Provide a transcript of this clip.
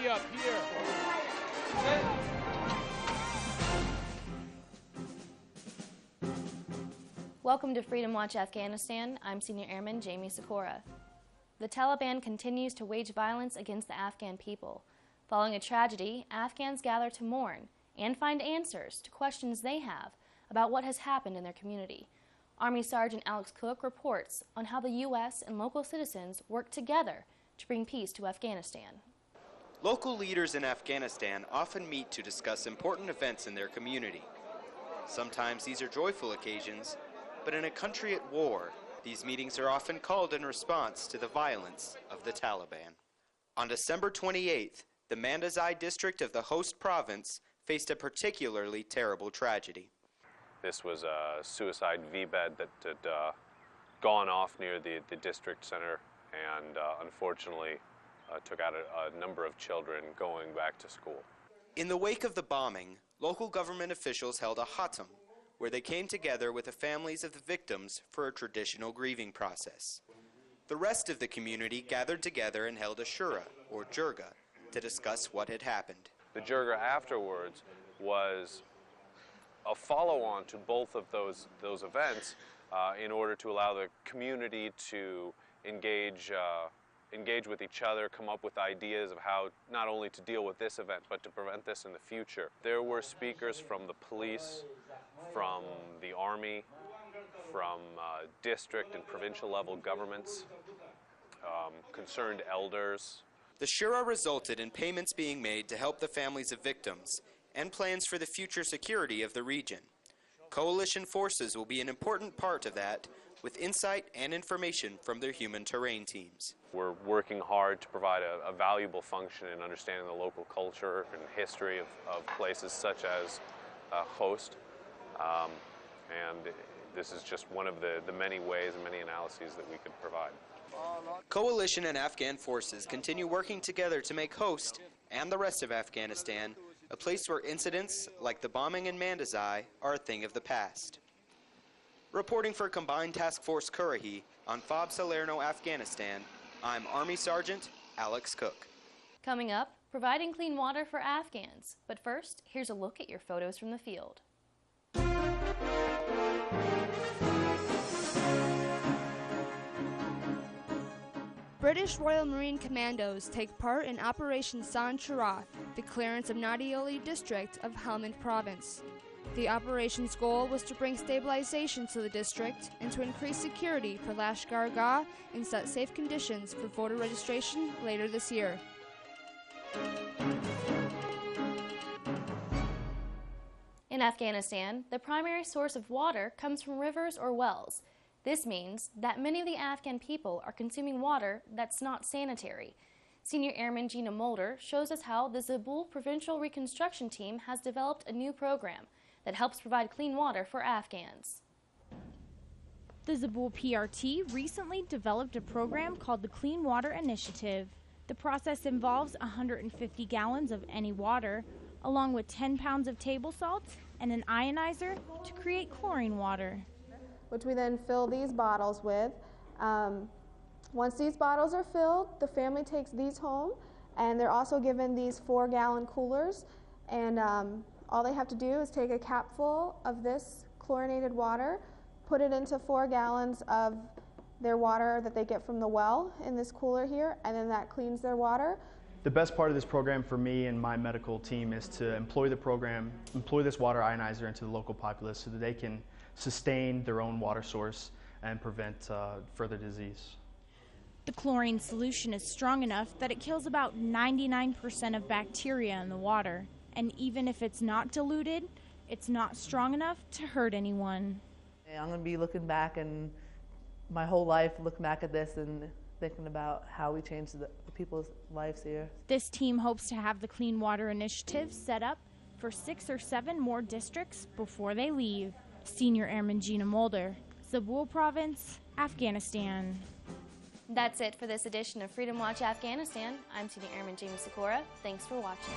Hurry up, here. Welcome to Freedom Watch Afghanistan. I'm Senior Airman Jamie Sikora. The Taliban continues to wage violence against the Afghan people. Following a tragedy, Afghans gather to mourn and find answers to questions they have about what has happened in their community. Army Sergeant Alex Cook reports on how the U.S. and local citizens work together to bring peace to Afghanistan. Local leaders in Afghanistan often meet to discuss important events in their community. Sometimes these are joyful occasions, but in a country at war, these meetings are often called in response to the violence of the Taliban. On December 28th, the Mandazai district of the host province faced a particularly terrible tragedy. This was a suicide V-bed that had gone off near the district center and unfortunately took out a number of children going back to school. In the wake of the bombing, local government officials held a hatam, where they came together with the families of the victims for a traditional grieving process. The rest of the community gathered together and held a shura, or jirga, to discuss what had happened. The jirga afterwards was a follow-on to both of those events in order to allow the community to engage with each other, come up with ideas of how not only to deal with this event, but to prevent this in the future. There were speakers from the police, from the Army, from district and provincial level governments, concerned elders. The shura resulted in payments being made to help the families of victims and plans for the future security of the region. Coalition forces will be an important part of that, with insight and information from their human terrain teams. We're working hard to provide a valuable function in understanding the local culture and history of places such as Host. And this is just one of the many ways and many analyses that we could provide. Coalition and Afghan forces continue working together to make Host and the rest of Afghanistan a place where incidents like the bombing in Mandazai are a thing of the past. Reporting for Combined Task Force Currahee on FOB Salerno, Afghanistan, I'm Army Sergeant Alex Cook. Coming up, providing clean water for Afghans. But first, here's a look at your photos from the field. British Royal Marine Commandos take part in Operation San Sharaf, the clearance of Nadioli district of Helmand province. The operation's goal was to bring stabilization to the district and to increase security for Lashkar Gah and set safe conditions for voter registration later this year. In Afghanistan, the primary source of water comes from rivers or wells. This means that many of the Afghan people are consuming water that's not sanitary. Senior Airman Gina Mulder shows us how the Zabul Provincial Reconstruction Team has developed a new program that helps provide clean water for Afghans. The Zabul PRT recently developed a program called the Clean Water Initiative. The process involves 150 gallons of any water, along with 10 pounds of table salt and an ionizer to create chlorine water, which we then fill these bottles with. Once these bottles are filled, the family takes these home, and they're also given these 4-gallon coolers, and all they have to do is take a capful of this chlorinated water, put it into 4 gallons of their water that they get from the well in this cooler here, and then that cleans their water. The best part of this program for me and my medical team is to employ this water ionizer into the local populace so that they can sustain their own water source and prevent further disease. The chlorine solution is strong enough that it kills about 99% of bacteria in the water. And even if it's not diluted, it's not strong enough to hurt anyone. I'm going to be looking back and my whole life looking back at this and thinking about how we changed the people's lives here. This team hopes to have the Clean Water Initiative set up for 6 or 7 more districts before they leave. Senior Airman Gina Mulder, Zabul Province, Afghanistan. That's it for this edition of Freedom Watch Afghanistan. I'm Senior Airman Jamie Sikora. Thanks for watching.